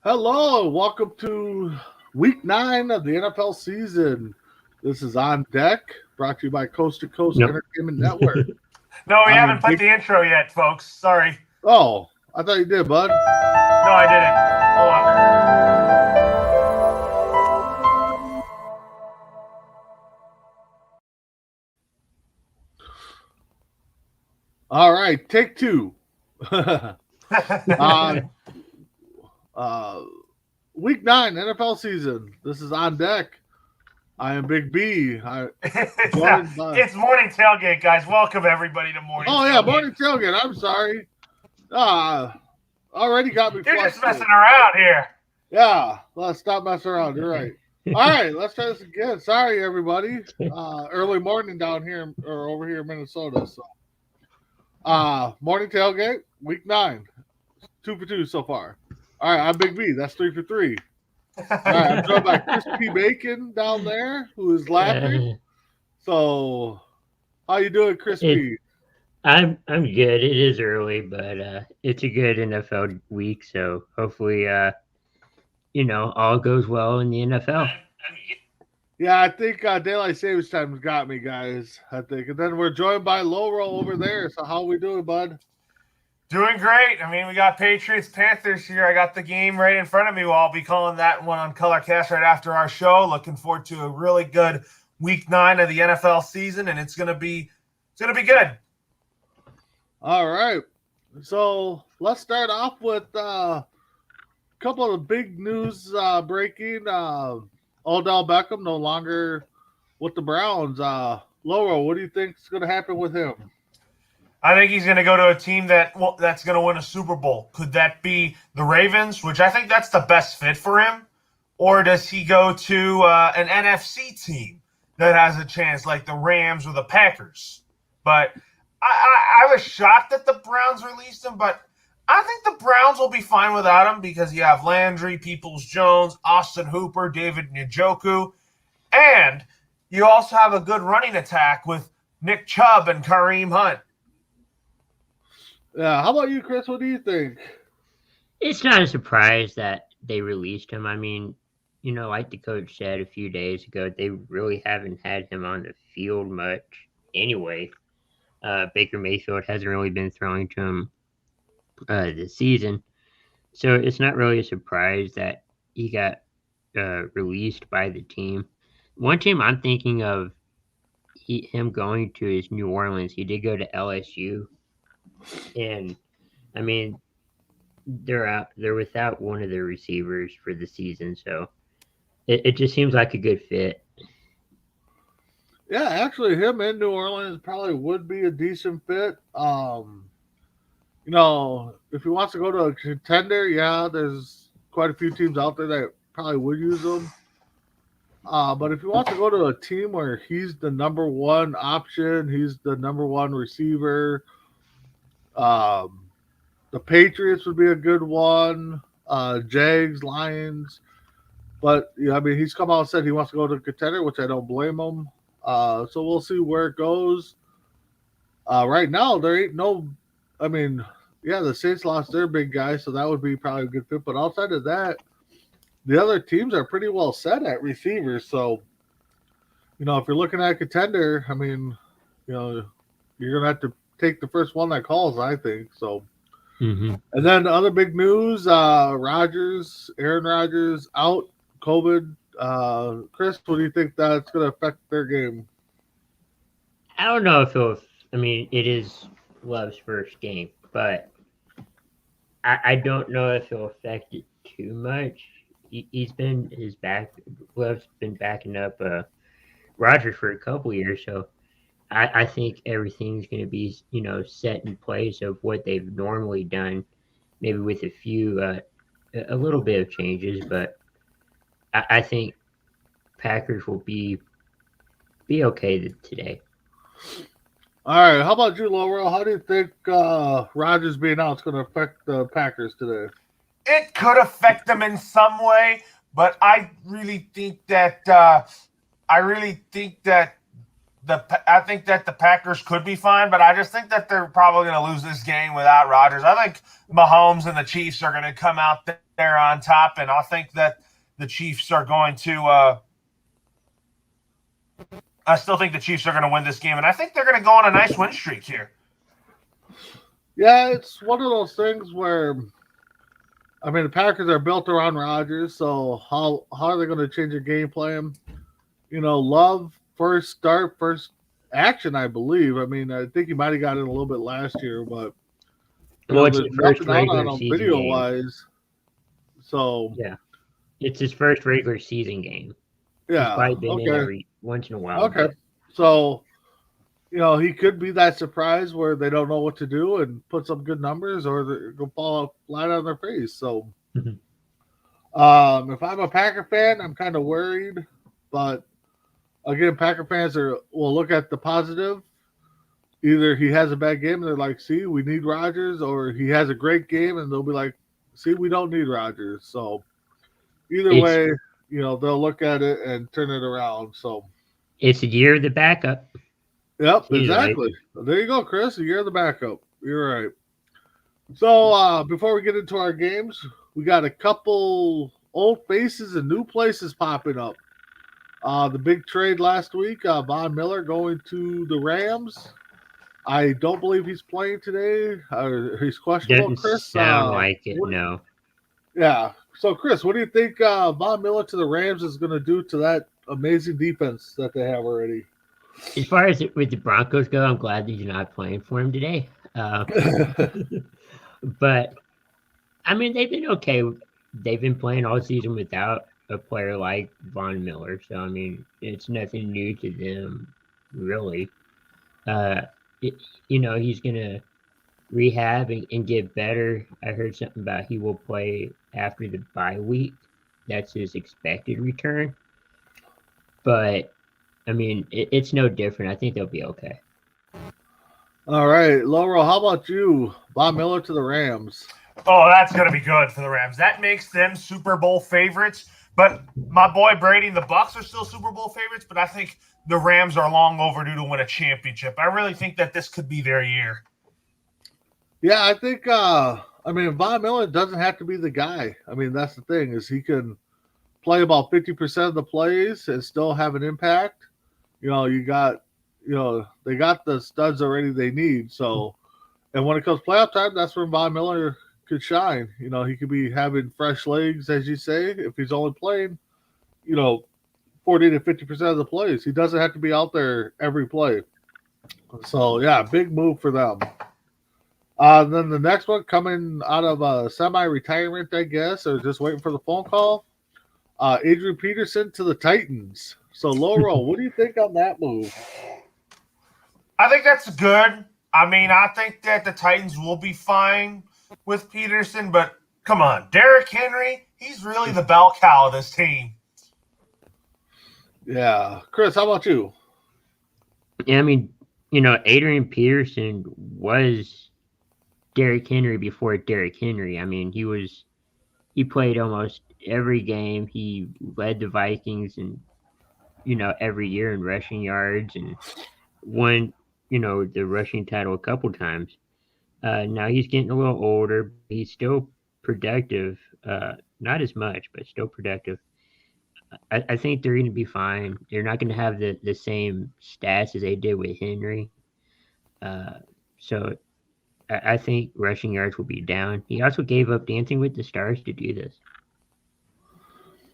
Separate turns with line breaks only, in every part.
Hello, welcome to week 9 of the NFL season. This is On Deck, brought to you by Coast to Coast
Nope.
Entertainment Network.
No, we
I
haven't
am
put
Big.
the intro yet, folks. Sorry.
Oh, I thought you did, bud.
No, I didn't. Hold on.
All right, take two. uh, uh, week 9 NFL season. This is On Deck. I am Big B. Joined by.
It's Morning Tailgate, guys. Welcome, everybody, to Morning
Oh
Tailgate.
yeah, Morning Tailgate. I'm sorry. Already got me.
You're just
flustered.
messing around here.
Yeah, let's stop messing around. You're right. All right, let's try this again. Sorry, everybody. Early morning down here or over here in Minnesota. So, morning tailgate, week 9, 2 for 2 so far. All right, I'm Big B. That's 3 for 3. All right, I'm joined by Chirs P Bacon down there, who is laughing. So, how you doing, Chirs P?
I'm good. It is early, but it's a good NFL week, so hopefully all goes well in the NFL.
Yeah, I think daylight savings time got me, guys. I think, and then we're joined by Loro over there. So, how we doing, bud?
Doing great. I mean, we got Patriots Panthers here. I got the game right in front of me. I'll be calling that one on Colorcast right after our show. Looking forward to a really good week 9 of the NFL season, and it's gonna be good.
All right. So let's start off with a couple of big news breaking. Odell Beckham no longer with the Browns. Laura, what do you think is going to happen with him?
I think he's going to go to a team that's going to win a Super Bowl. Could that be the Ravens, which I think that's the best fit for him? Or does he go to an NFC team that has a chance, like the Rams or the Packers? But I was shocked that the Browns released him, but I think the Browns will be fine without him because you have Landry, Peoples-Jones, Austin Hooper, David Njoku, and you also have a good running attack with Nick Chubb and Kareem Hunt.
Yeah, how about you, Chris? What do you think?
It's not a surprise that they released him. I mean, like the coach said a few days ago, they really haven't had him on the field much anyway. Baker Mayfield hasn't really been throwing to him this season. So it's not really a surprise that he got released by the team. One team I'm thinking of him going to is New Orleans. He did go to LSU. And, I mean, they're without one of their receivers for the season. So it just seems like a good fit.
Yeah, actually, him in New Orleans probably would be a decent fit. If he wants to go to a contender, yeah, there's quite a few teams out there that probably would use him. But if he wants to go to a team where he's the number one option, he's the number one receiver, the Patriots would be a good one. Jags, Lions. But, yeah, I mean, he's come out and said he wants to go to a contender, which I don't blame him. So we'll see where it goes. Right now, there ain't no. I mean, yeah, the Saints lost their big guy, so that would be probably a good fit. But outside of that, the other teams are pretty well set at receivers. So, if you're looking at a contender, I mean, you're going to have to take the first one that calls, I think. So,
Mm-hmm.
And then the other big news, Aaron Rodgers out, COVID. Chris, what do you think that's going to affect their game?
I don't know if it'll. I mean, it is Love's first game, but I don't know if it'll affect it too much. Love's been backing up Rodgers for a couple years, so I think everything's going to be set in place of what they've normally done, maybe with a little bit of changes, but I think Packers will be okay today.
All right, how about you, Laurel? How do you think Rodgers being out is going to affect the Packers today?
It could affect them in some way, but I really think that the Packers could be fine, but I just think that they're probably going to lose this game without Rodgers. I think Mahomes and the Chiefs are going to come out there on top, and I think that the Chiefs are going to. I still think the Chiefs are going to win this game, and I think they're going to go on a nice win streak here.
Yeah, it's one of those things where, I mean, the Packers are built around Rodgers, so how are they going to change their game plan? Love first action, I believe. I mean, I think he might have got it a little bit last year, but
It's his first
nothing out
regular
on him
season
video
game.
wise. So
yeah, it's his first regular season game.
Yeah,
he's probably been in every once in a while.
Okay, so he could be that surprise where they don't know what to do and put some good numbers, or they're gonna fall flat on their face. So, if I'm a Packer fan, I'm kind of worried, but again, Packer fans will look at the positive. Either he has a bad game and they're like, see, we need Rodgers, or he has a great game and they'll be like, see, we don't need Rodgers. So either way, they'll look at it and turn it around. So
it's the year of the backup.
Yep, exactly. Right. There you go, Chris. The year of the backup. You're right. So before we get into our games, we got a couple old faces and new places popping up. The big trade last week, Von Miller going to the Rams. I don't believe he's playing today. He's questionable.
Doesn't
Chris,
sound like it, no.
Yeah. So, Chris, what do you think Von Miller to the Rams is going to do to that amazing defense that they have already?
As far as with the Broncos go, I'm glad that you're not playing for him today. But, I mean, they've been okay. They've been playing all season without a player like Von Miller. So, I mean, it's nothing new to them, really. He's going to rehab and get better. I heard something about he will play after the bye week. That's his expected return. But, I mean, it's no different. I think they'll be okay.
All right. Loro, how about you? Von Miller to the Rams.
Oh, that's going to be good for the Rams. That makes them Super Bowl favorites. But my boy Brady and the Bucs are still Super Bowl favorites, but I think the Rams are long overdue to win a championship. I really think that this could be their year.
Yeah, I think, Von Miller doesn't have to be the guy. I mean, that's the thing, is he can play about 50% of the plays and still have an impact. They got the studs already they need. So, and when it comes playoff time, that's when Von Miller could shine. He could be having fresh legs, as you say, if he's only playing, 40 to 50% of the plays. He doesn't have to be out there every play. So, yeah, big move for them. Then the next one coming out of semi-retirement, I guess, or just waiting for the phone call. Adrian Peterson to the Titans. So, Loro, what do you think on that move?
I think that's good. I mean, I think that the Titans will be fine with Peterson, but come on, Derrick Henry, he's really the bell cow of this team.
Yeah. Chris, how about you?
Yeah, I mean, Adrian Peterson was Derrick Henry before Derrick Henry. I mean, he played almost every game. He led the Vikings and every year in rushing yards and won the rushing title a couple times. Now he's getting a little older, but he's still productive. Not as much, but still productive. I think they're going to be fine. They're not going to have the same stats as they did with Henry. So I think rushing yards will be down. He also gave up Dancing with the Stars to do this.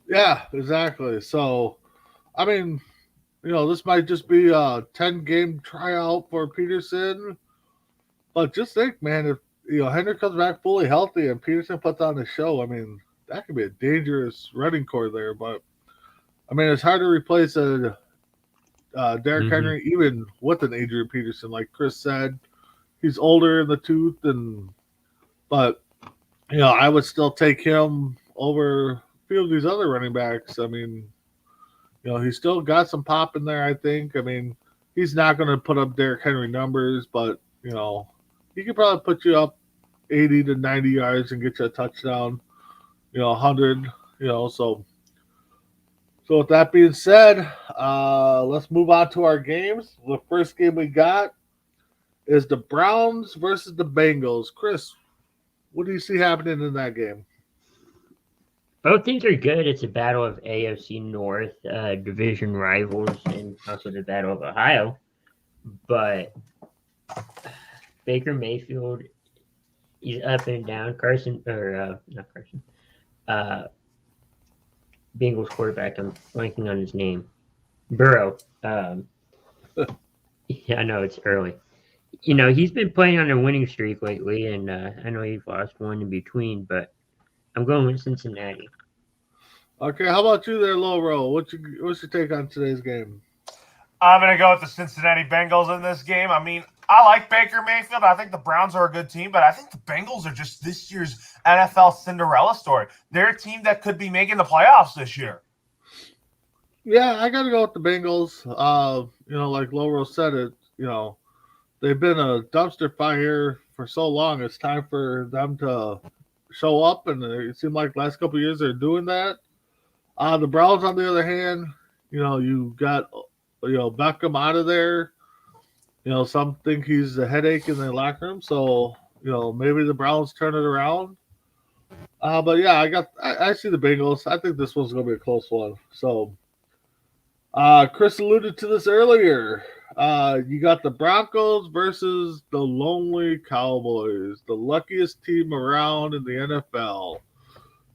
Yeah, exactly. So, I mean, this might just be a 10-game tryout for Peterson. But just think, man, if Henry comes back fully healthy and Peterson puts on a show, I mean, that could be a dangerous running core there. But, I mean, it's hard to replace a Derrick Henry, even with an Adrian Peterson. Like Chris said, he's older in the tooth, but I would still take him over a few of these other running backs. I mean, he's still got some pop in there, I think. I mean, he's not going to put up Derrick Henry numbers, but, he could probably put you up 80 to 90 yards and get you a touchdown, 100, So with that being said, let's move on to our games. The first game we got is the Browns versus the Bengals. Chris, what do you see happening in that game?
Both teams are good. It's a battle of AFC North division rivals, and also the Battle of Ohio. But Baker Mayfield, he's up and down. Not Carson. Bengals quarterback. I'm blanking on his name. Burrow. Yeah, I know it's early. He's been playing on a winning streak lately, and I know he's lost one in between, but I'm going with Cincinnati.
Okay, how about you there, Loro? What's your take on today's game?
I'm going to go with the Cincinnati Bengals in this game. I mean, I like Baker Mayfield. I think the Browns are a good team, but I think the Bengals are just this year's NFL Cinderella story. They're a team that could be making the playoffs this year.
Yeah, I got to go with the Bengals. Like Loro said, they've been a dumpster fire for so long. It's time for them to show up, and it seemed like the last couple of years they're doing that. The Browns, on the other hand, you got Beckham out of there. Some think he's a headache in the locker room, so maybe the Browns turn it around. But yeah, I see the Bengals. I think this one's going to be a close one. So, Chris alluded to this earlier. You got the Broncos versus the lonely Cowboys, the luckiest team around in the NFL.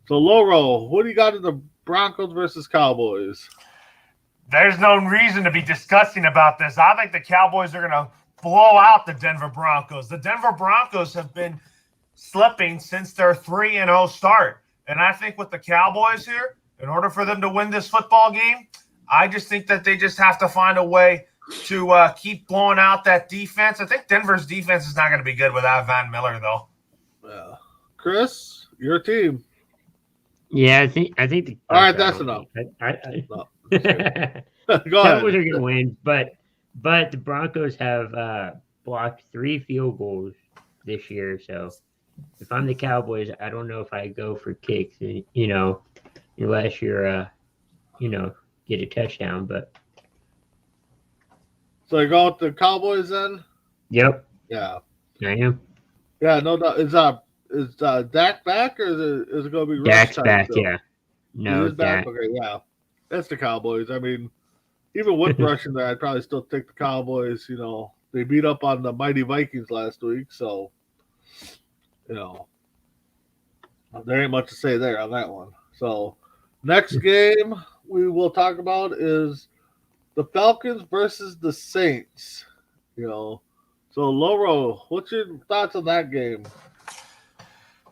So, Loro, what do you got in the Broncos versus Cowboys?
There's no reason to be discussing about this. I think the Cowboys are going to blow out the Denver Broncos. The Denver Broncos have been slipping since their 3-0 start. And I think with the Cowboys here, in order for them to win this football game, I just think that they just have to find a way to keep blowing out that defense. I think Denver's defense is not going to be good without Von Miller, though.
Yeah. Chris, your team.
Yeah, I think the
all right, that's enough.
No.
Go ahead.
Cowboys are going to win, but the Broncos have blocked 3 field goals this year. So if I'm the Cowboys, I don't know if I go for kicks, unless you're, get a touchdown. But
so you go with the Cowboys then?
Yep.
Yeah.
I am.
Yeah, no doubt. Is Dak back, or is it going to be
Dak's
Rush
back?
still?
Yeah. No,
He's back. Okay, yeah. That's the Cowboys. I mean, even with Rush in there, I'd probably still take the Cowboys. They beat up on the mighty Vikings last week, so there ain't much to say there on that one. So, next game we will talk about is the Falcons versus the Saints. So, Loro, what's your thoughts on that game?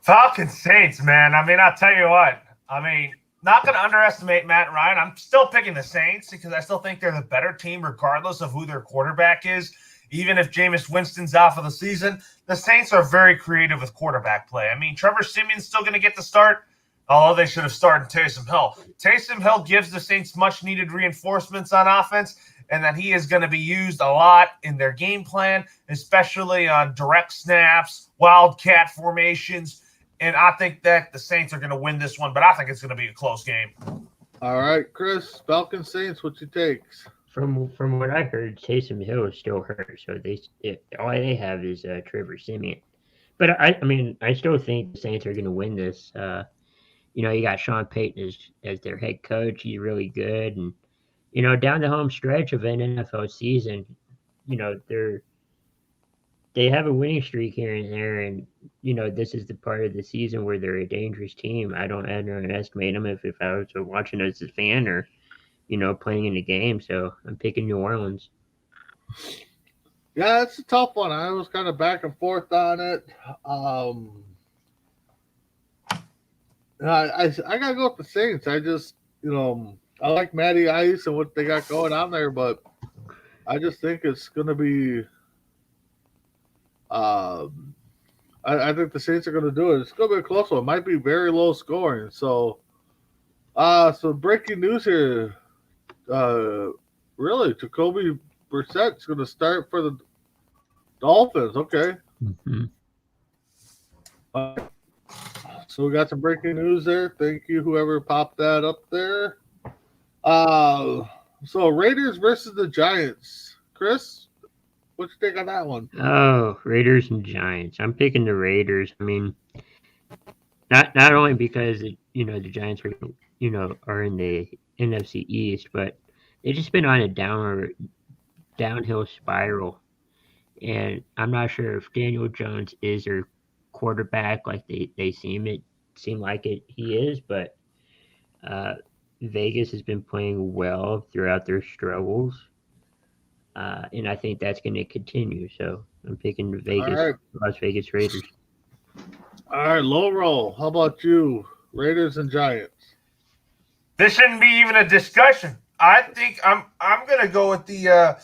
Falcons Saints, man. I mean, I'll tell you what. I mean, not going to underestimate Matt Ryan. I'm still picking the Saints because I still think they're the better team regardless of who their quarterback is. Even if Jameis Winston's out for the season, the Saints are very creative with quarterback play. I mean, Trevor Siemian's still going to get the start, although they should have started Taysom Hill. Taysom Hill gives the Saints much-needed reinforcements on offense, and that he is going to be used a lot in their game plan, especially on direct snaps, wildcat formations. And I think that the Saints are going to win this one, but I think it's going to be a close game.
All right, Chris, Falcons Saints, what's your takes?
From what I heard, Taysom Hill is still hurt, so all they have is Trevor Siemian. But I still think the Saints are going to win this. You got Sean Payton as their head coach. He's really good, and down the home stretch of an NFL season, they have a winning streak here and there, and this is the part of the season where they're a dangerous team. I don't underestimate them if I was watching as a fan or playing in the game. So I'm picking New Orleans.
Yeah, it's a tough one. I was kind of back and forth on it. I gotta go with the Saints. I just I like Matty Ice and what they got going on there, but I just think it's gonna be. I think the Saints are going to do it. It's going to be a close one. It might be very low scoring. So breaking news here. Really, Jacoby Brissett's going to start for the Dolphins. Okay.
Mm-hmm.
So we got some breaking news there. Thank you, whoever popped that up there. So Raiders versus the Giants. Chris? What you think on that one?
Oh, Raiders and Giants. I'm picking the Raiders. I mean, Not only because the Giants are in the NFC East, but they've just been on a downhill spiral. And I'm not sure if Daniel Jones is their quarterback like they seem like he is, but uh, Vegas has been playing well throughout their struggles. And I think that's going to continue. So I'm picking
All right.
Las Vegas Raiders.
All right, low roll. How about you? Raiders and Giants.
This shouldn't be even a discussion. I think I'm gonna go with the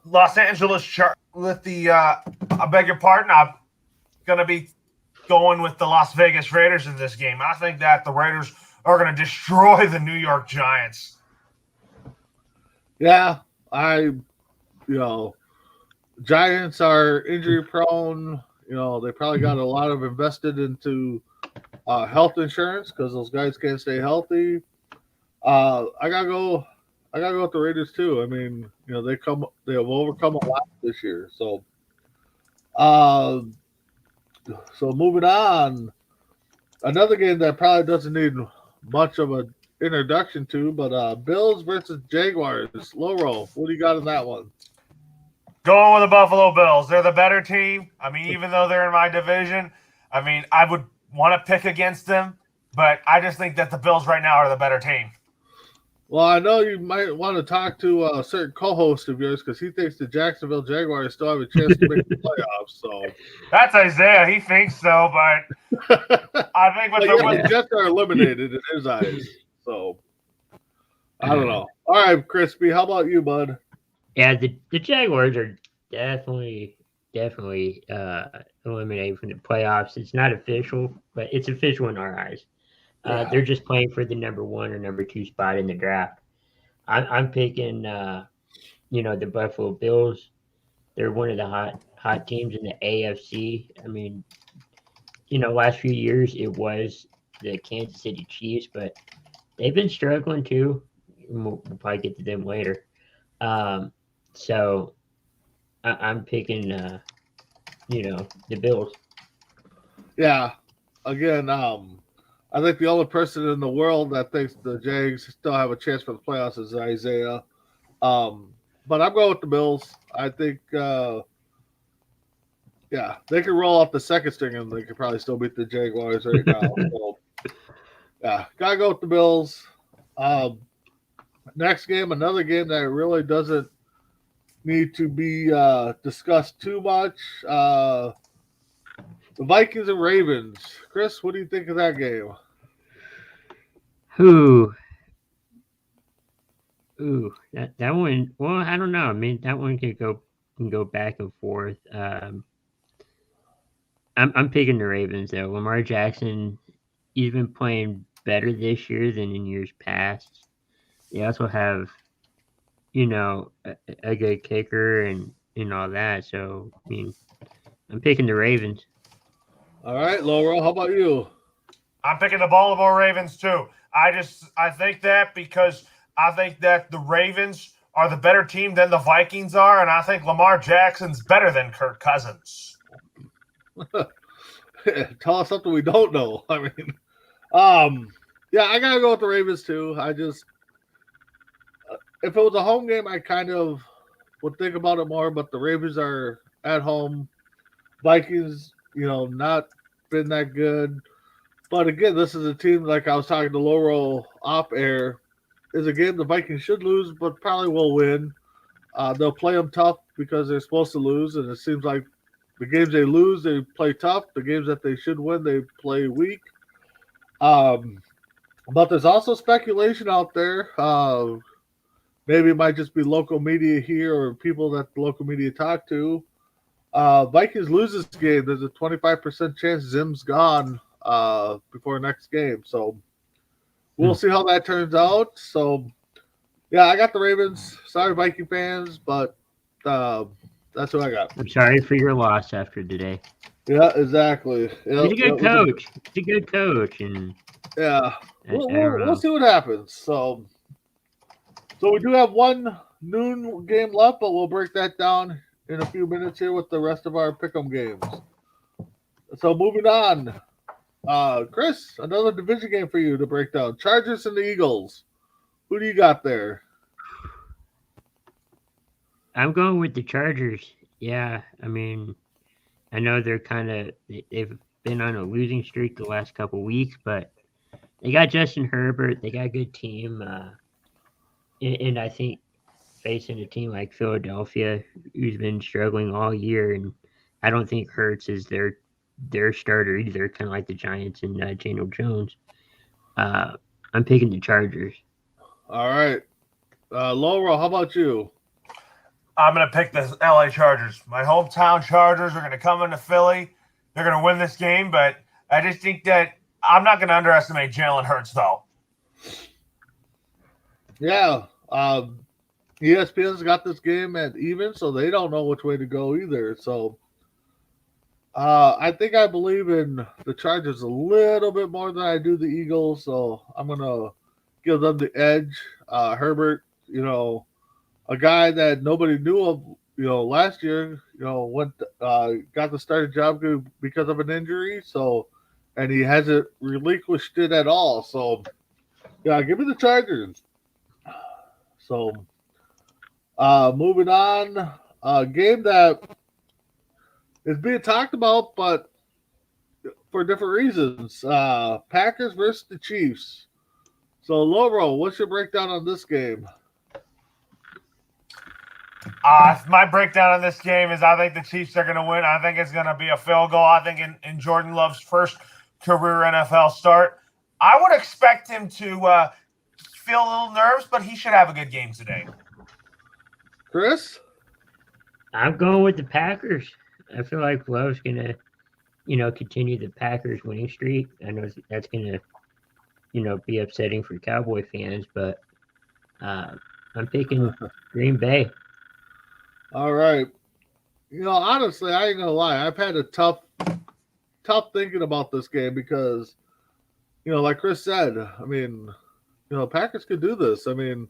Los Angeles with the I beg your pardon. I'm gonna be going with the Las Vegas Raiders in this game. I think that the Raiders are gonna destroy the New York Giants.
Yeah, Giants are injury prone. They probably got a lot of invested into health insurance because those guys can't stay healthy. I gotta go with the Raiders too. I mean, they have overcome a lot this year. So, so moving on, another game that probably doesn't need much of an introduction to, but Bills versus Jaguars. Loro, what do you got in that one?
Going with the Buffalo Bills. They're the better team. I mean, even though they're in my division, I mean, I would want to pick against them, but I just think that the Bills right now are the better team.
Well, I know you might want to talk to a certain co-host of yours because he thinks the Jacksonville Jaguars still have a chance to make the playoffs. So
that's Isaiah. He thinks so, but I think
the Jets are eliminated in his eyes. So I don't know. All right, Crispy, how about you, bud?
Yeah, the Jaguars are definitely eliminated from the playoffs. It's not official, but it's official in our eyes. They're just playing for the number 1 or number 2 spot in the draft. I'm picking, the Buffalo Bills. They're one of the hot teams in the AFC. I mean, last few years it was the Kansas City Chiefs, but they've been struggling too. We'll probably get to them later. So I'm picking, the Bills.
Yeah. Again, I think the only person in the world that thinks the Jags still have a chance for the playoffs is Isaiah. But I'm going with the Bills. I think, they can roll off the second string and they could probably still beat the Jaguars right now. So, gotta go with the Bills. Next game, another game that really doesn't need to be discussed too much. The Vikings and Ravens. Chris, what do you think of that game?
Ooh, that one. Well, I don't know. I mean, that one can go back and forth. I'm picking the Ravens though. Lamar Jackson, he's been playing better this year than in years past. They also have, a good kicker and all that. So I mean, I'm picking the Ravens.
All right, Laura, how about you?
I'm picking the Baltimore Ravens too. I think that because I think that the Ravens are the better team than the Vikings are, and I think Lamar Jackson's better than Kirk Cousins.
Tell us something we don't know. I mean, I gotta go with the Ravens too. I just, if it was a home game, I kind of would think about it more. But the Ravens are at home. Vikings, not been that good. But again, this is a team like I was talking to Loro off air. Is a game the Vikings should lose, but probably will win. They'll play them tough because they're supposed to lose, and it seems like the games they lose, they play tough. The games that they should win, they play weak. But there's also speculation out there. Maybe it might just be local media here or people that the local media talk to. Vikings lose this game. There's a 25% chance Zim's gone before next game. So we'll see how that turns out. So, I got the Ravens. Sorry, Viking fans, but that's what I got.
I'm sorry for your loss after today.
Yeah, exactly.
He's a good coach. He's a good coach, and
we'll see what happens. So we do have one noon game left, but we'll break that down in a few minutes here with the rest of our pick'em games. So moving on, Chris, another division game for you to break down. Chargers and the Eagles. Who do you got there?
I'm going with the Chargers. Yeah, I mean, I know they've been on a losing streak the last couple weeks, but they got Justin Herbert. They got a good team, and I think facing a team like Philadelphia, who's been struggling all year, and I don't think Hurts is their starter either. Kind of like the Giants and Daniel Jones. Uh, I'm picking the Chargers.
All right. Loro, how about you?
I'm going to pick the LA Chargers. My hometown Chargers are going to come into Philly. They're going to win this game, but I just think that I'm not going to underestimate Jalen Hurts, though.
Yeah. ESPN's got this game at even, so they don't know which way to go either. So I think I believe in the Chargers a little bit more than I do the Eagles. So I'm going to give them the edge. Herbert, a guy that nobody knew of, last year, went got the starting job because of an injury. So, and he hasn't relinquished it at all. So, yeah, give me the Chargers. So, moving on, a game that is being talked about, but for different reasons. Packers versus the Chiefs. So, Loro, what's your breakdown on this game?
My breakdown on this game is I think the Chiefs are going to win. I think it's going to be a field goal. I think in Jordan Love's first career NFL start, I would expect him to feel a little nerves, but he should have a good game today.
Chris?
I'm going with the Packers. I feel like Love's gonna, continue the Packers winning streak. I know that's gonna, be upsetting for Cowboy fans, but I'm picking Green Bay.
All right. Honestly, I ain't gonna lie. I've had a tough thinking about this game because, like Chris said, I mean, Packers could do this. I mean,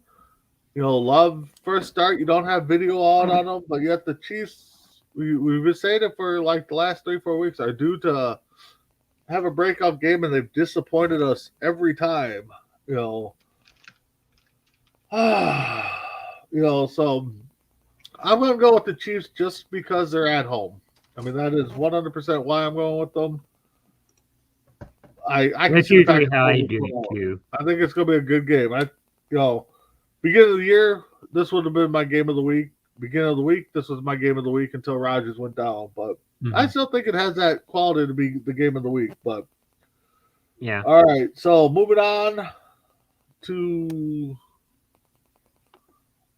Love first start, you don't have video out on them, but yet the Chiefs, we've been saying it for like the last 3-4 weeks, are due to have a breakout game, and they've disappointed us every time. So I'm going to go with the Chiefs just because they're at home. I mean, that is 100% why I'm going with them. I can
That's
see the
usually
Packers
how I
winning
do
it.
it too.
I think it's going to be a good game. Beginning of the year, this would have been my game of the week. Beginning of the week, this was my game of the week until Rodgers went down. But I still think it has that quality to be the game of the week. But
yeah.
All right, so moving on to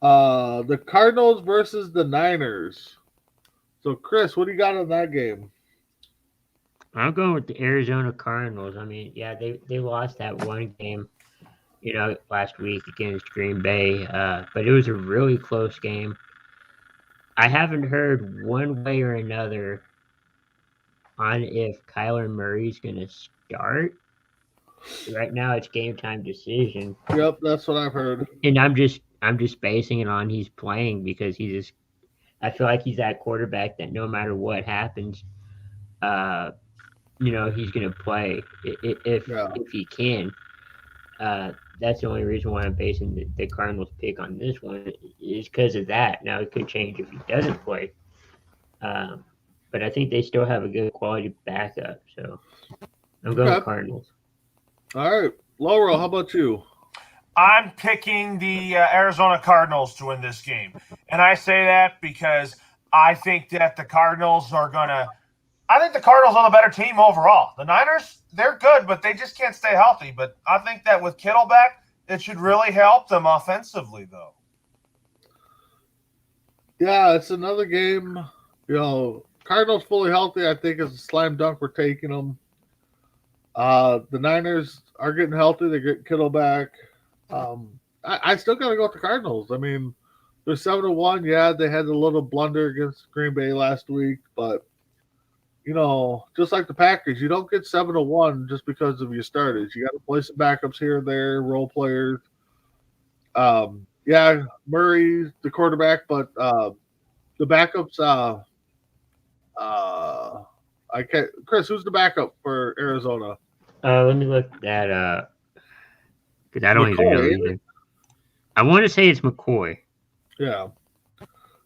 the Cardinals versus the Niners. So, Chris, what do you got on that game?
I'm going with the Arizona Cardinals. I mean, yeah, they lost that one game, last week against Green Bay, but it was a really close game. I haven't heard one way or another on if Kyler Murray's going to start. Right now, it's game time decision.
Yep, that's what I've heard.
And I'm just basing it on he's playing because I feel like he's that quarterback that no matter what happens, he's going to play if he can. That's the only reason why I'm basing the Cardinals pick on this one is because of that. Now it could change if he doesn't play, but I think they still have a good quality backup. So I'm going Cardinals.
All right, Laurel, how about you?
I'm picking the Arizona Cardinals to win this game, and I say that because I think that the Cardinals are gonna. I think the Cardinals are the better team overall. The Niners, they're good, but they just can't stay healthy. But I think that with Kittle back, it should really help them offensively, though.
Yeah, it's another game. Cardinals fully healthy, I think, is a slam dunk. We're taking them. The Niners are getting healthy. They're getting Kittle back. I still got to go with the Cardinals. I mean, they're 7-1. Yeah, they had a little blunder against Green Bay last week, but just like the Packers, you don't get 7-1 just because of your starters. You got to play some backups here and there, role players. Yeah, Murray's the quarterback, but the backups, I can't. Chris, who's the backup for Arizona?
Let me look that up because I don't even know
McCoy.
either. I want to say it's McCoy.
Yeah.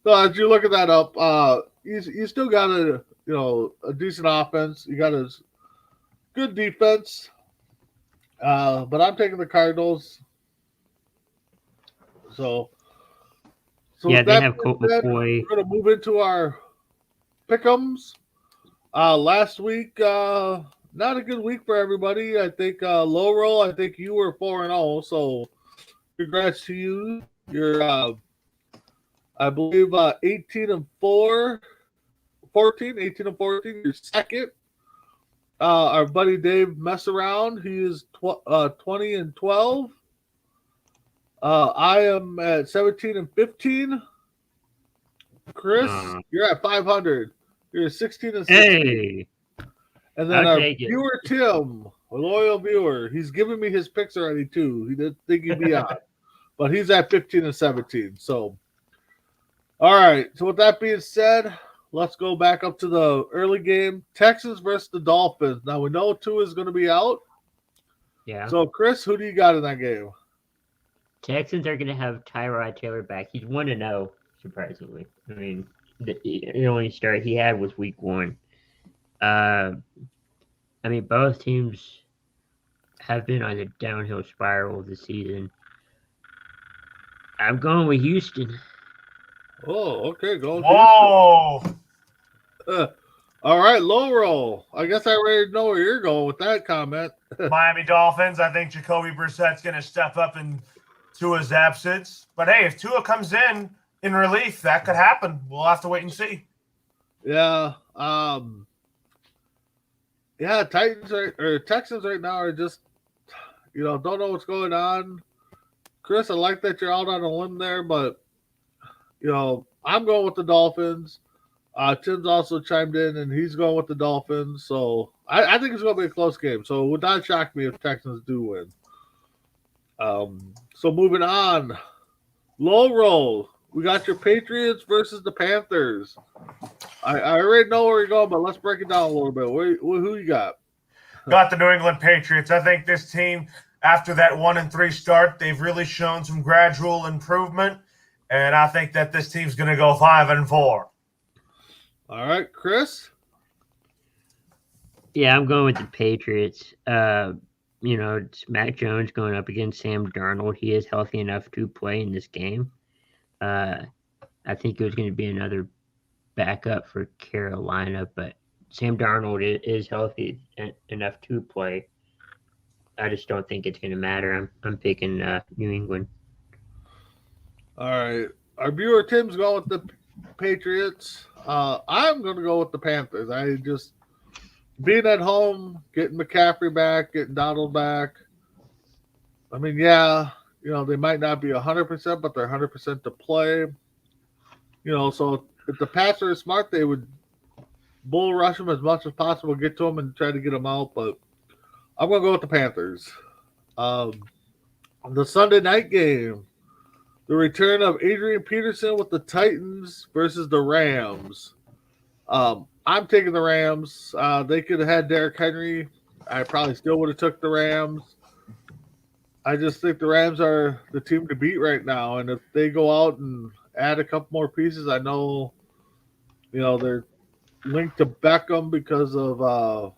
So as you look at that up, you still got a decent offense. You got a good defense. But I'm taking the Cardinals. So
Yeah,
with
they
that
have
being
Colt
said,
McCoy.
we're gonna move into our pick'ems. Last week, not a good week for everybody. I think Loro, I think you were 4-0. So congrats to you. You're I believe 18-4, 14, 18-14. You're second. Our buddy Dave Messaround, he is 20-12. I am at 17-15. Chris, you're at 500. You're 16-16.
Hey,
And then
I'll
our
take it.
viewer Tim, a loyal viewer, he's giving me his picks already too. He didn't think he'd be on, but he's at 15-17. So, all right. So with that being said, let's go back up to the early game. Texans versus the Dolphins. Now we know Tua is going to be out.
Yeah.
So Chris, who do you got in that game?
Texans are going to have Tyrod Taylor back. He's 1-0, surprisingly. I mean, the only start he had was week 1. I mean, both teams have been on a downhill spiral this season. I'm going with Houston.
Oh, okay. Go.
Whoa!
All right, low roll. I guess I already know where you're going with that comment.
Miami Dolphins. I think Jacoby Brissett's going to step up in Tua's absence. But hey, if Tua comes in relief, that could happen. We'll have to wait and see.
Yeah. Yeah, Texans right now are just, don't know what's going on. Chris, I like that you're out on a limb there, but, I'm going with the Dolphins. Tim's also chimed in, and he's going with the Dolphins. So I think it's going to be a close game. So it would not shock me if Texans do win. So moving on. Low roll. We got your Patriots versus the Panthers. I already know where you're going, but let's break it down a little bit. Who you got?
Got the New England Patriots. I think this team, after that 1-3 start, they've really shown some gradual improvement, and I think that this team's going to go 5-4.
All right, Chris?
Yeah, I'm going with the Patriots. It's Mac Jones going up against Sam Darnold. He is healthy enough to play in this game. I think it was going to be another backup for Carolina, but Sam Darnold is healthy enough to play. I just don't think it's going to matter. I'm picking New England.
All right. Our viewer Tim's going with the Patriots. I'm going to go with the Panthers. I just being at home, getting McCaffrey back, getting Donald back. I mean, yeah, they might not be 100%, but they're 100% to play. So if the Pats are smart, they would bull rush them as much as possible, get to them, and try to get them out. But I'm going to go with the Panthers. The Sunday night game, the return of Adrian Peterson with the Titans versus the Rams. I'm taking the Rams. They could have had Derrick Henry. I probably still would have took the Rams. I just think the Rams are the team to beat right now. And if they go out and add a couple more pieces, I know, they're linked to Beckham because of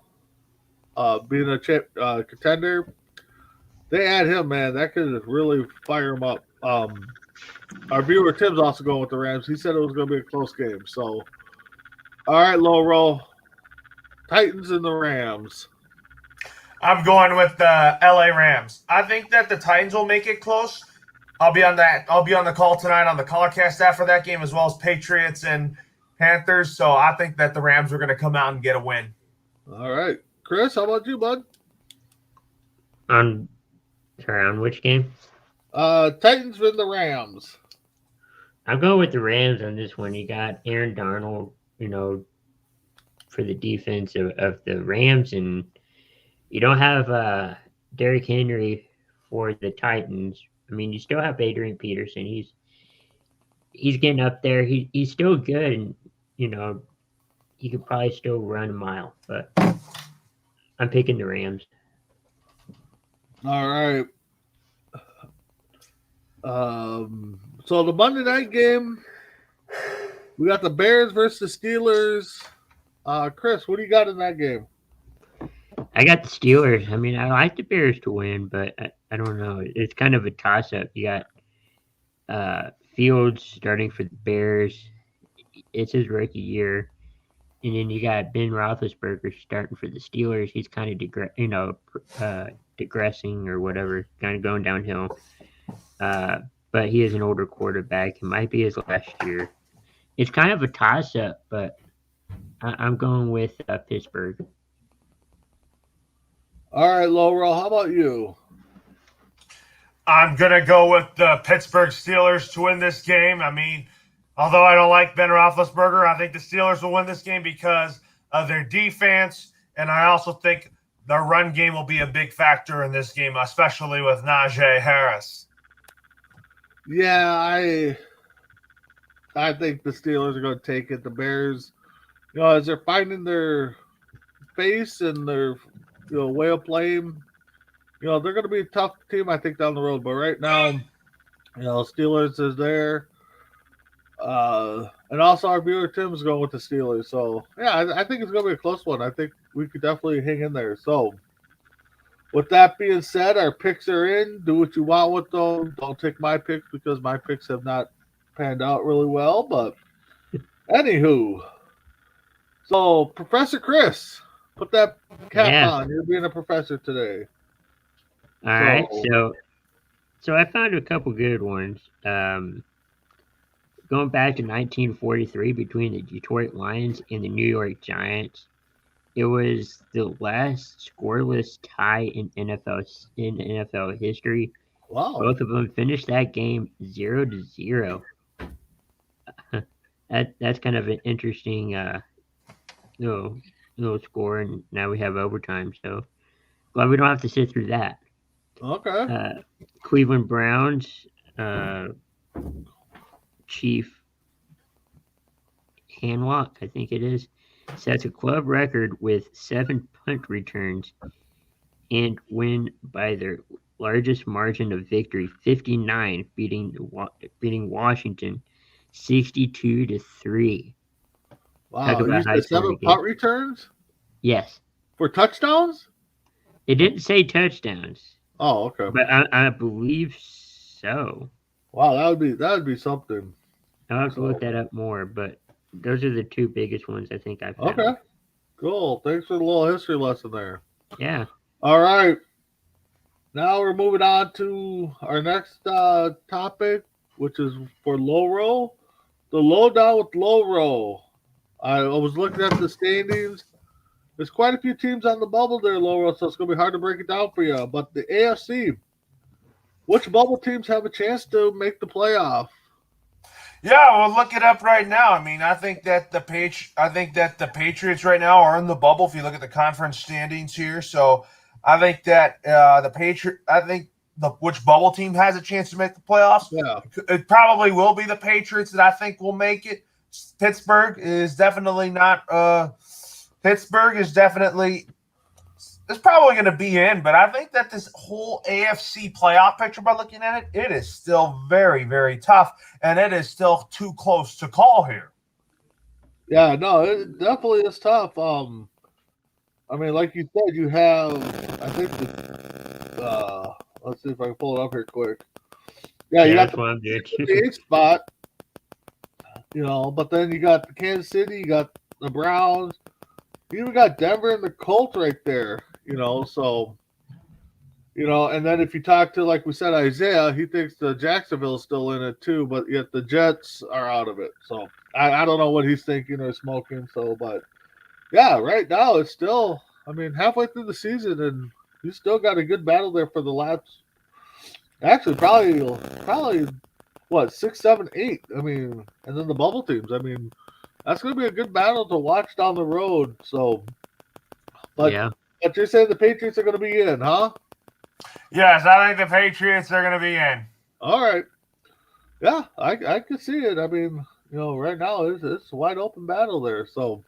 being a contender. They add him, man. That could really fire him up. Our viewer Tim's also going with the Rams. He said it was going to be a close game. So, all right, low roll. Titans and the Rams.
I'm going with the LA Rams. I think that the Titans will make it close. I'll be on the call tonight on the Colorcast after that game, as well as Patriots and Panthers. So I think that the Rams are going to come out and get a win.
All right. Chris, how about you, bud?
On which game?
Titans and the Rams.
I'm going with the Rams on this one. You got Aaron Darnold, for the defense of the Rams, and you don't have Derrick Henry for the Titans. I mean, you still have Adrian Peterson. He's getting up there. He's still good, and he could probably still run a mile, but I'm picking the Rams.
All right. So the Monday night game, we got the Bears versus the Steelers. Chris, what do you got in that game?
I got the Steelers. I mean, I like the Bears to win, but I don't know. It's kind of a toss-up. You got Fields starting for the Bears. It's his rookie year. And then you got Ben Roethlisberger starting for the Steelers. He's kind of digressing or whatever, kind of going downhill. But he is an older quarterback. It might be his last year. It's kind of a toss-up, but I'm going with Pittsburgh.
All right, Loro, how about you?
I'm going to go with the Pittsburgh Steelers to win this game. I mean, although I don't like Ben Roethlisberger, I think the Steelers will win this game because of their defense, and I also think the run game will be a big factor in this game, especially with Najee Harris.
Yeah, I think the Steelers are going to take it. The Bears, as they're finding their face and their way of playing, they're going to be a tough team, I think, down the road. But right now, Steelers is there. And also our viewer Tim is going with the Steelers. So, yeah, I think it's going to be a close one. I think we could definitely hang in there. So, with that being said, our picks are in. Do what you want with them. Don't take my picks because my picks have not panned out really well. But, anywho. So, Professor Chris, put that cap on. You're being a professor today.
All right. So I found a couple good ones. Going back to 1943 between the Detroit Lions and the New York Giants, it was the last scoreless tie in NFL history.
Wow.
Both of them finished that game 0-0. That's kind of an interesting little score, and now we have overtime. So glad we don't have to sit through that.
Okay.
Cleveland Browns, Chief Hancock, I think it is, sets a club record with 7 punt returns and win by their largest margin of victory, 59, beating Washington 62-3.
Wow, you said 7 punt returns?
Yes.
For touchdowns?
It didn't say touchdowns.
Oh, okay.
But I believe so.
Wow, that would be something.
I'll have to look that up more, but those are the two biggest ones I think I've found.
Okay. Cool. Thanks for the little history lesson there.
Yeah.
All right. Now we're moving on to our next topic, which is for Loro. The Lowdown with Loro. I was looking at the standings. There's quite a few teams on the bubble there, Loro, so it's going to be hard to break it down for you. But the AFC, which bubble teams have a chance to make the playoff?
Yeah, we'll look it up right now. I mean, I think that the Patriots right now are in the bubble. If you look at the conference standings here, so I think that which bubble team has a chance to make the playoffs?
Yeah,
it probably will be the Patriots that I think will make it. Pittsburgh is definitely not. Pittsburgh is definitely. It's probably going to be in, but I think that this whole AFC playoff picture, by looking at it, it is still very, very tough, and it is still too close to call here.
Yeah, no, it definitely is tough. I mean, like you said, you have, I think, let's see if I can pull it up here quick. Yeah, you got the 8th spot, but then you got the Kansas City, you got the Browns, you even got Denver and the Colts right there. So, and then if you talk to, like we said, Isaiah, he thinks the Jacksonville's still in it too, but yet the Jets are out of it. So I don't know what he's thinking or smoking. So, but yeah, right now it's still, I mean, halfway through the season, and you still got a good battle there for the last, actually probably what, 6, 7, 8. I mean, and then the bubble teams. I mean, that's going to be a good battle to watch down the road. So, but yeah. But you're saying the Patriots are going to be in, huh?
Yes, I think the Patriots are going to be in.
All right. Yeah, I can see it. I mean, right now it's a wide open battle there. So,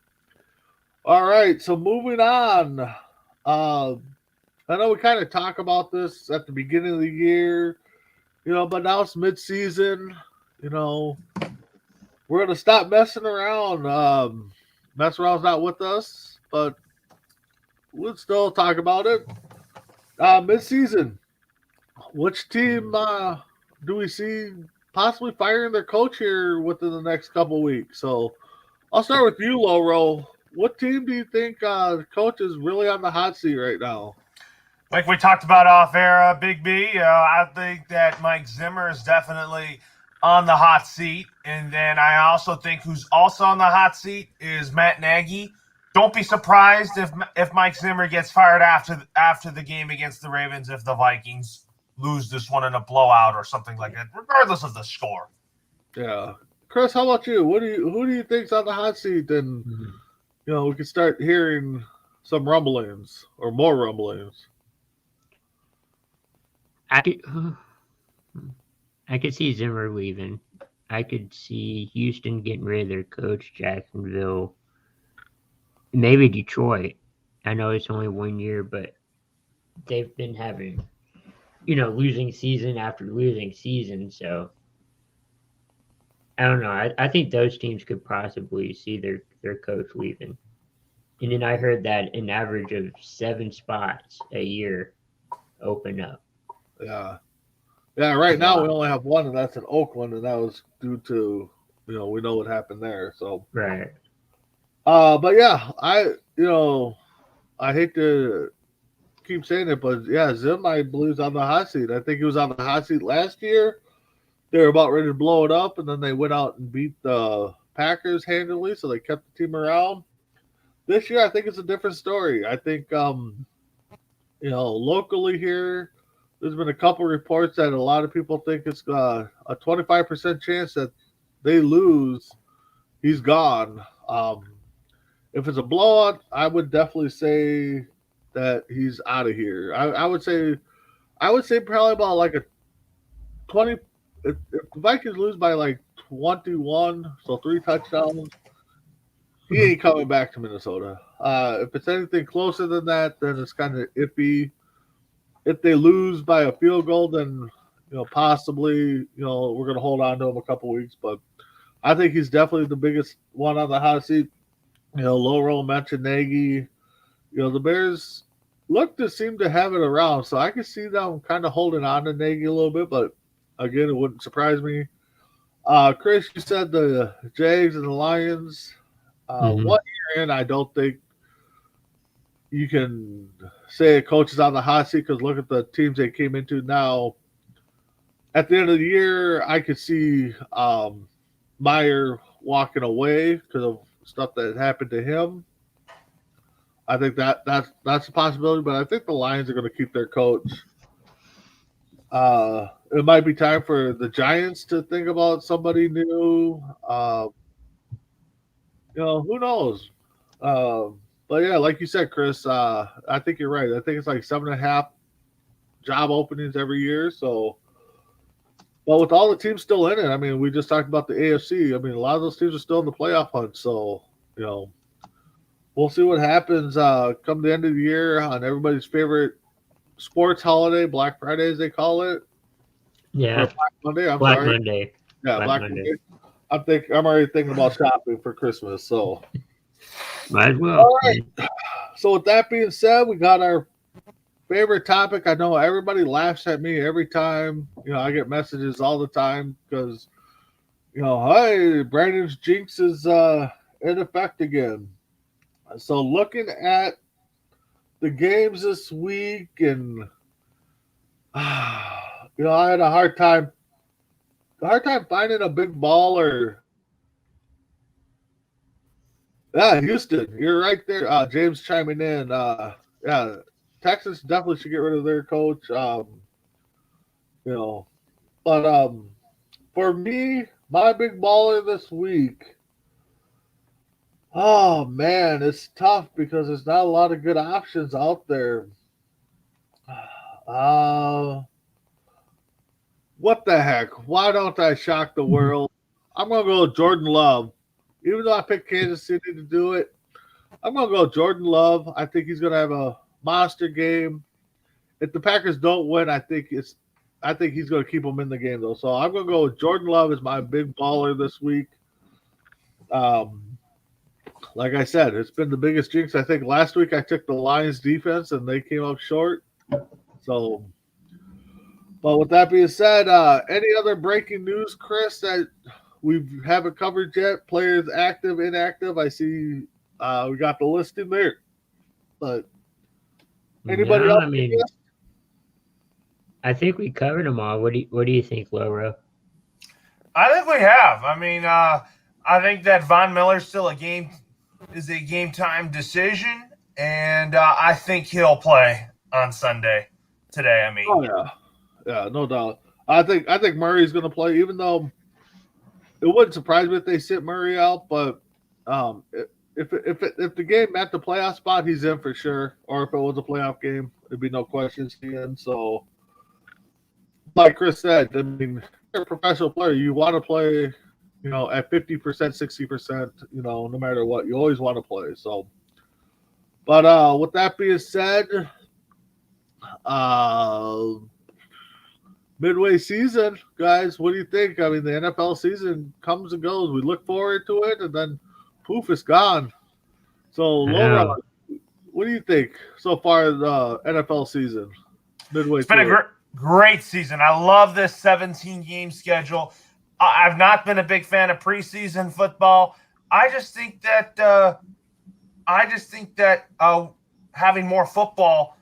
All right, so moving on. I know we kind of talk about this at the beginning of the year, but now it's mid-season. You know, we're gonna stop messing around. Messaround's not with us, but we'll still talk about it. Mid-season, which team do we see possibly firing their coach here within the next couple weeks? So I'll start with you, Loro. What team do you think the coach is really on the hot seat right now?
Like we talked about off air, Big B, I think that Mike Zimmer is definitely on the hot seat. And then I also think who's also on the hot seat is Matt Nagy. Don't be surprised if Mike Zimmer gets fired after the game against the Ravens if the Vikings lose this one in a blowout or something like that, regardless of the score.
Yeah. Chris, how about you? Who do you think's on the hot seat? And we can start hearing some rumblings or more rumblings.
I could see Zimmer leaving. I could see Houston getting rid of their coach, Jacksonville, maybe Detroit. I know it's only 1 year, but they've been having, losing season after losing season. So I don't know. I think those teams could possibly see their coach leaving. And then I heard that an average of 7 spots a year open up.
Yeah. Yeah, right now we only have one, and that's in Oakland, and that was due to, we know what happened there. So
right.
But yeah, I hate to keep saying it, but yeah, Zim, I believe, is on the hot seat. I think he was on the hot seat last year. They were about ready to blow it up, and then they went out and beat the Packers handily, so they kept the team around. This year, I think it's a different story. I think, locally here, there's been a couple reports that a lot of people think it's a 25% chance that they lose. He's gone. If it's a blowout, I would definitely say that he's out of here. I would say probably about like a 20. If the Vikings lose by like 21, so 3 touchdowns, he ain't coming back to Minnesota. If it's anything closer than that, then it's kind of iffy. If they lose by a field goal, then possibly we're going to hold on to him a couple weeks. But I think he's definitely the biggest one on the hot seat. Loro mentioned Nagy. The Bears look to seem to have it around, so I can see them kind of holding on to Nagy a little bit. But again, it wouldn't surprise me. Chris, you said the Jags and the Lions. 1 year in, I don't think you can say a coach is on the hot seat because look at the teams they came into now. At the end of the year, I could see Meyer walking away because of stuff that happened to him. I think that's a possibility, but I think the Lions are going to keep their coach. It might be time for the Giants to think about somebody new. Who knows? But yeah, like you said, Chris, I think you're right. I think it's like 7.5 job openings every year. So, but with all the teams still in it, I mean, we just talked about the AFC. I mean, a lot of those teams are still in the playoff hunt. So, we'll see what happens come the end of the year on everybody's favorite sports holiday, Black Friday, as they call it.
Yeah.
Or Black Monday. I'm
Black
sorry.
Monday.
Yeah, Black Monday. I'm already thinking about shopping for Christmas. So.
Might as well.
All right. So with that being said, we got our favorite topic. I know everybody laughs at me every time. I get messages all the time because, hey, Brandon's jinx is in effect again. So looking at the games this week, and I had a hard time finding a big baller. Yeah, Houston, you're right there. James chiming in. Yeah, Texas definitely should get rid of their coach. But for me, my big baller this week. Oh man, it's tough because there's not a lot of good options out there. What the heck? Why don't I shock the world? I'm gonna go with Jordan Love. Even though I picked Kansas City to do it, I'm going to go Jordan Love. I think he's going to have a monster game. If the Packers don't win, I think he's going to keep them in the game, though. So I'm going to go with Jordan Love as my big baller this week. Like I said, it's been the biggest jinx. I think last week I took the Lions defense, and they came up short. So, but with that being said, any other breaking news, Chris, that we haven't covered yet? Players active, inactive. I see we got the listing there. But anybody
No,
else?
I mean, I think we covered them all. What do you think, Loro?
I think we have. I mean, I think that Von Miller's still a game time decision, and I think he'll play on Sunday today. I mean,
Oh yeah, no doubt. I think Murray's going to play, even though it wouldn't surprise me if they sit Murray out. But if the game meant the playoff spot, he's in for sure. Or if it was a playoff game, there'd be no questions in. So, like Chris said, I mean, you're a professional player. You want to play, at 50%, 60%, no matter what. You always want to play. So, but with that being said, midway season, guys, what do you think? I mean, the NFL season comes and goes. We look forward to it, and then poof, it's gone. So, Laura, what do you think so far in the NFL season? Midway.
It's been a great season. I love this 17-game schedule. I've not been a big fan of preseason football. I just think that having more football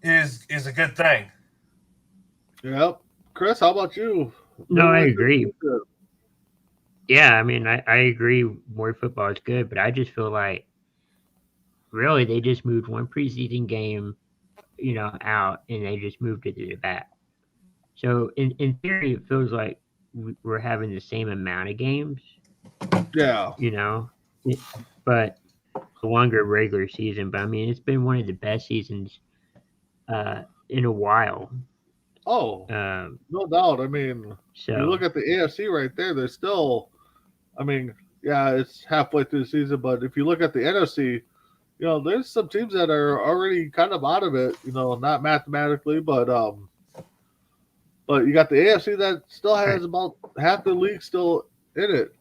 is a good thing.
Yep. Chris, how about you?
No, I agree. Yeah, I mean, I agree. More football is good, but I just feel like really they just moved one preseason game, out, and they just moved it to the back. So in theory, it feels like we're having the same amount of games.
Yeah.
But a longer regular season. But I mean, it's been one of the best seasons in a while.
Oh, no doubt. I mean,
so
you look at the AFC right there. There's still, I mean, yeah, it's halfway through the season, but if you look at the NFC, there's some teams that are already kind of out of it. Not mathematically, but you got the AFC that still has about half the league still in it.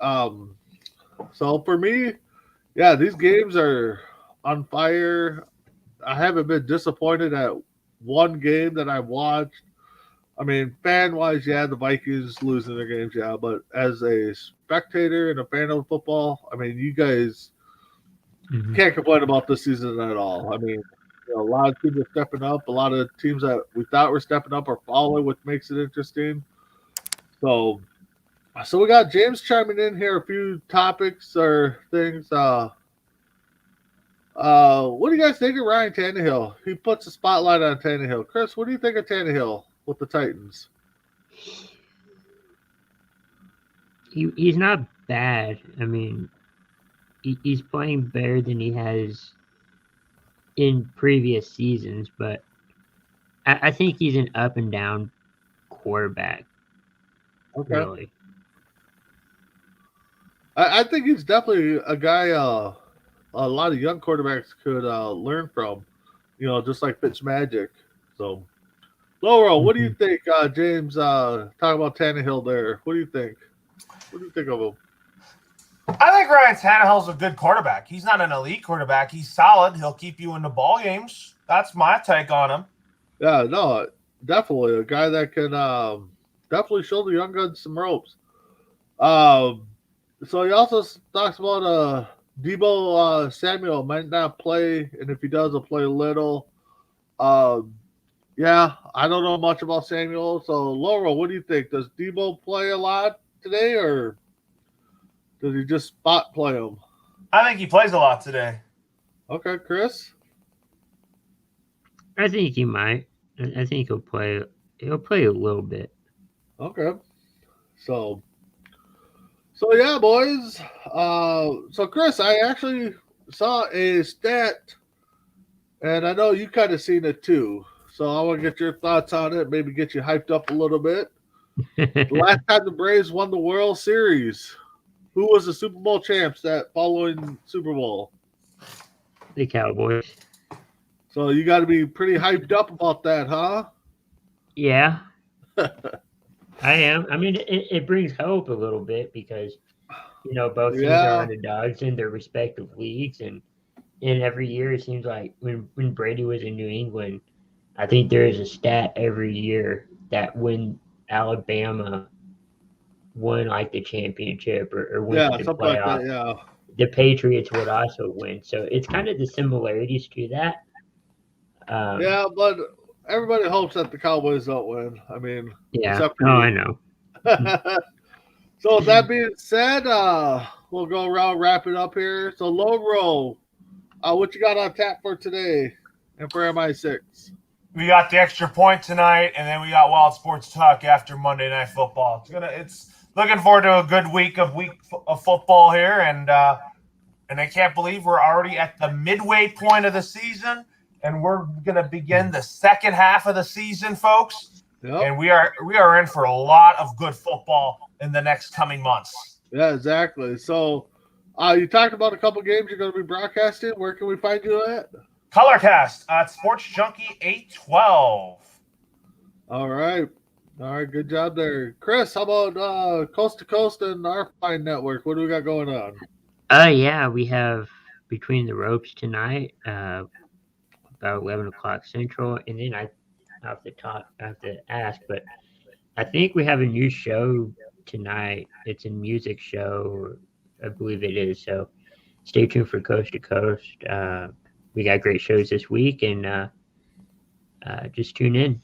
So for me, yeah, these games are on fire. I haven't been disappointed at one game that I watched. I mean, fan-wise, yeah, the Vikings losing their games, yeah. But as a spectator and a fan of football, I mean, you guys can't complain about this season at all. I mean, a lot of teams are stepping up. A lot of teams that we thought were stepping up are falling, which makes it interesting. So we got James chiming in here, a few topics or things. What do you guys think of Ryan Tannehill? He puts a spotlight on Tannehill. Chris, what do you think of Tannehill with the Titans?
He's not bad. I mean, he's playing better than he has in previous seasons, but I think he's an up and down quarterback.
Okay.
Really.
I think he's definitely a guy a lot of young quarterbacks could learn from, just like Fitzmagic. So, Laura, what do you think, James? Talking about Tannehill there. What do you think? What do you think of him?
I think Ryan Tannehill's a good quarterback. He's not an elite quarterback. He's solid. He'll keep you in the ball games. That's my take on him. Yeah,
no, definitely a guy that can definitely show the young guns some ropes. So he also talks about Deebo Samuel might not play, and if he does, he'll play little. Yeah, I don't know much about Samuel. So, Laura, what do you think? Does Deebo play a lot today, or does he just spot play him?
I think he plays a lot today.
Okay, Chris?
I think he might. I think he'll play. He'll play a little bit.
Okay. So yeah, boys. So Chris, I actually saw a stat, and I know you kind of seen it too. So I want to get your thoughts on it. Maybe get you hyped up a little bit. The last time the Braves won the World Series, who was the Super Bowl champs that following Super Bowl?
The Cowboys.
So you got to be pretty hyped up about that, huh?
Yeah, I am. I mean, it brings hope a little bit because both teams are
Yeah,
underdogs in their respective leagues, and every year it seems like when Brady was in New England, I think there is a stat every year that when Alabama won like the championship or went to
yeah,
the
something like that.
playoffs,
Yeah,
the Patriots would also win. So it's kind of the similarities to that. Um,
yeah, but everybody hopes that the Cowboys don't win. I mean,
yeah.
except for
Oh, I
you.
know.
So with that being said, we'll go around wrap it up here. So Loro, what you got on tap for today and for MI6?
We got the extra point tonight, and then we got Wild Sports Talk after Monday Night Football. It's looking forward to a good week of football here, and I can't believe we're already at the midway point of the season, and we're gonna begin the second half of the season, folks.
Yep.
And we are in for a lot of good football in the next coming months.
Yeah, exactly. So you talked about a couple games you're going to be broadcasting. Where can we find you at?
Colorcast at Sports Junkie 812.
All right. Good job there. Chris, how about Coast to Coast and our fine network? What do we got going on?
Yeah, we have Between the Ropes tonight, about 11 o'clock Central, and then I have to ask, but I think we have a new show tonight. It's a music show, I believe it is. So stay tuned for Coast to Coast. We got great shows this week, and just tune in.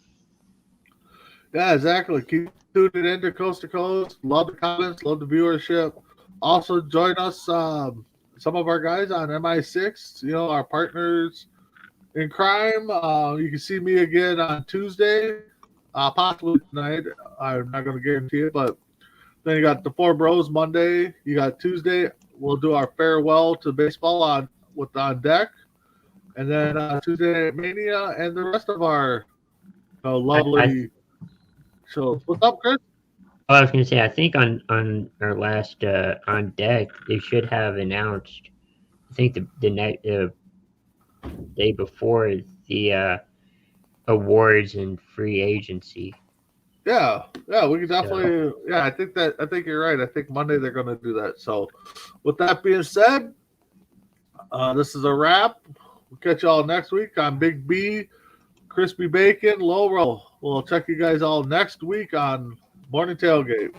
Yeah, exactly. Keep tuning in to Coast to Coast. Love the comments, love the viewership. Also, join us, some of our guys on MI6, our partners in crime. You can see me again on Tuesday, possibly tonight. I'm not going to guarantee it, but then you got the Four Bros Monday. You got Tuesday. We'll do our farewell to baseball on deck, and then Tuesday Mania and the rest of our lovely shows. What's up, Chris?
I was going to say, I think on our last on deck, they should have announced. I think the day before the awards and free agency.
Yeah, we can definitely. Yeah, I think you're right. I think Monday they're going to do that. So, with that being said, this is a wrap. We'll catch you all next week on Big B, Chirs P Bacon, Loro. We'll check you guys all next week on Morning Tailgate.